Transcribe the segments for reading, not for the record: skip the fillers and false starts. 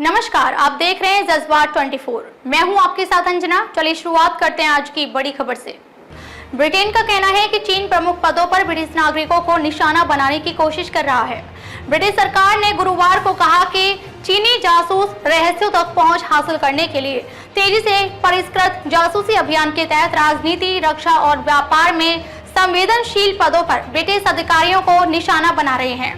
नमस्कार, आप देख रहे हैं जज्बात 24। मैं हूं आपके साथ अंजना। चलिए शुरुआत करते हैं आज की बड़ी खबर से। ब्रिटेन का कहना है कि चीन प्रमुख पदों पर ब्रिटिश नागरिकों को निशाना बनाने की कोशिश कर रहा है। ब्रिटिश सरकार ने गुरुवार को कहा कि चीनी जासूस रहस्यों तक पहुंच हासिल करने के लिए तेजी से परिष्कृत जासूसी अभियान के तहत राजनीति, रक्षा और व्यापार में संवेदनशील पदों पर ब्रिटिश अधिकारियों को निशाना बना रहे हैं।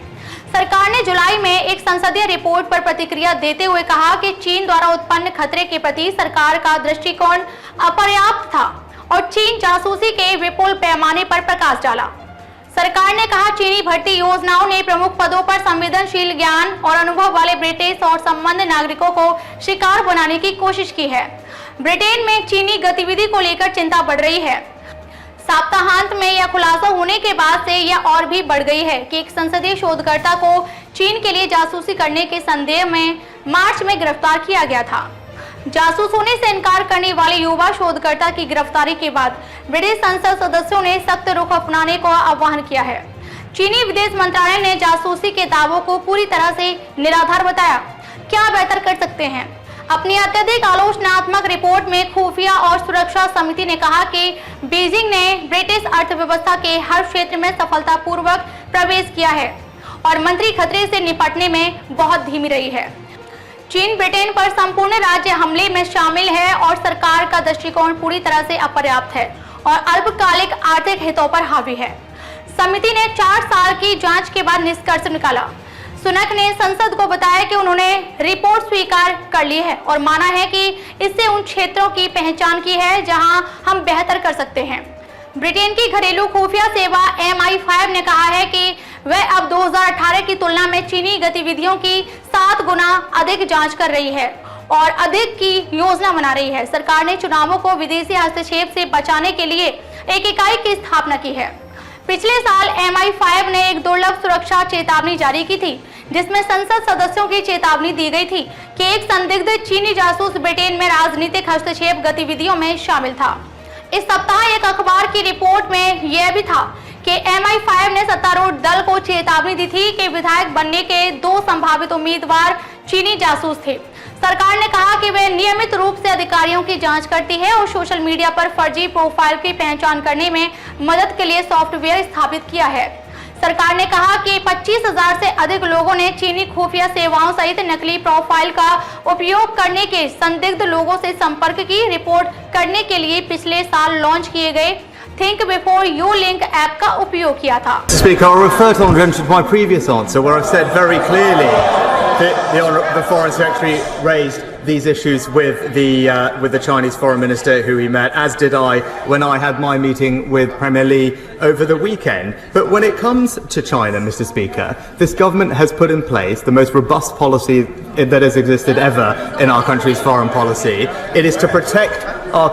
सरकार ने जुलाई में एक संसदीय रिपोर्ट पर प्रतिक्रिया देते हुए कहा कि चीन द्वारा उत्पन्न खतरे के प्रति सरकार का दृष्टिकोण अपर्याप्त था और चीन जासूसी के विपुल पैमाने पर प्रकाश डाला। सरकार ने कहा, चीनी भर्ती योजनाओं ने प्रमुख पदों पर संवेदनशील ज्ञान और अनुभव वाले ब्रिटिश और संबंध नागरिकों को शिकार बनाने की कोशिश की है। ब्रिटेन में चीनी गतिविधि को लेकर चिंता बढ़ रही है। सप्ताहांत में यह खुलासा होने के बाद से यह और भी बढ़ गई है कि एक संसदीय शोधकर्ता को चीन के लिए जासूसी करने के संदेह में मार्च में गिरफ्तार किया गया था। जासूस होने से इनकार करने वाले युवा शोधकर्ता की गिरफ्तारी के बाद ब्रिटिश संसद सदस्यों ने सख्त रुख अपनाने का आह्वान किया है। चीनी विदेश मंत्रालय ने जासूसी के दावों को पूरी तरह से निराधार बताया। क्या बेहतर कर सकते हैं? अपनी अत्यधिक आलोचनात्मक रिपोर्ट में खुफिया और सुरक्षा समिति ने कहा कि बीजिंग ने ब्रिटिश अर्थव्यवस्था के हर क्षेत्र में सफलतापूर्वक प्रवेश किया है और मंत्री खतरे से निपटने में बहुत धीमी रही है। चीन ब्रिटेन पर संपूर्ण राज्य हमले में शामिल है और सरकार का दृष्टिकोण पूरी तरह से अपर्याप्त है और अल्पकालिक आर्थिक हितों पर हावी है। समिति ने 4 साल की जांच के बाद निष्कर्ष निकाला। सुनक ने संसद को बताया कि उन्होंने रिपोर्ट स्वीकार कर ली है और माना है कि इससे उन क्षेत्रों की पहचान की है जहां हम बेहतर कर सकते हैं। ब्रिटेन की घरेलू खुफिया सेवा MI5 ने कहा है कि वह अब 2018 की तुलना में चीनी गतिविधियों की 7 गुना अधिक जांच कर रही है और अधिक की योजना बना रही है। सरकार ने चुनावों को विदेशी हस्तक्षेप से बचाने के लिए एक इकाई की स्थापना की है। पिछले साल MI5 ने एक दुर्लभ सुरक्षा चेतावनी जारी की थी, जिसमें संसद सदस्यों की चेतावनी दी गई थी कि एक संदिग्ध चीनी जासूस ब्रिटेन में राजनीतिक हस्तक्षेप गतिविधियों में शामिल था। इस सप्ताह एक अखबार की रिपोर्ट में यह भी था कि MI5 ने सत्तारूढ़ दल को चेतावनी दी थी कि विधायक बनने के 2 संभावित उम्मीदवार चीनी जासूस थे। सरकार ने कहा कि वे नियमित रूप से अधिकारियों की जांच करती है और सोशल मीडिया पर फर्जी प्रोफाइल की पहचान करने में मदद के लिए सॉफ्टवेयर स्थापित किया है। सरकार ने कहा कि 25,000 से अधिक लोगों ने चीनी खुफिया सेवाओं सहित नकली प्रोफाइल का उपयोग करने के संदिग्ध लोगों से संपर्क की रिपोर्ट करने के लिए पिछले साल लॉन्च किए गए think before you link app का उपयोग किया था। Speaker, I'll refer to my previous answer where I said very clearly that the Foreign Secretary raised these issues with the Chinese Foreign Minister who he met, as did I when I had my meeting with Premier Li over the weekend. But when it comes to China, Mr. Speaker, this government has put in place the most robust policy that has existed ever in our country's foreign policy. It is to protect our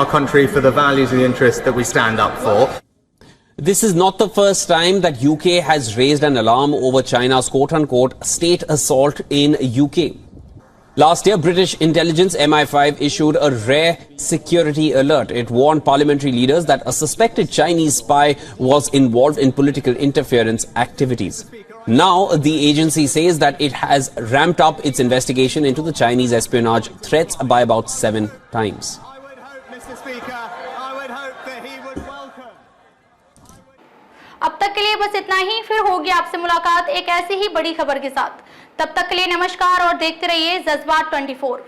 country for the values and the interests that we stand up for. This is not the first time that UK has raised an alarm over China's quote-unquote state assault in UK. Last year, British intelligence MI5 issued a rare security alert. It warned parliamentary leaders that a suspected Chinese spy was involved in political interference activities. Now, the agency says that it has ramped up its investigation into the Chinese espionage threats by about 7 times. अब तक के लिए बस इतना ही। फिर होगी आपसे मुलाकात एक ऐसी ही बड़ी खबर के साथ। तब तक के लिए नमस्कार और देखते रहिए जज्बात 24।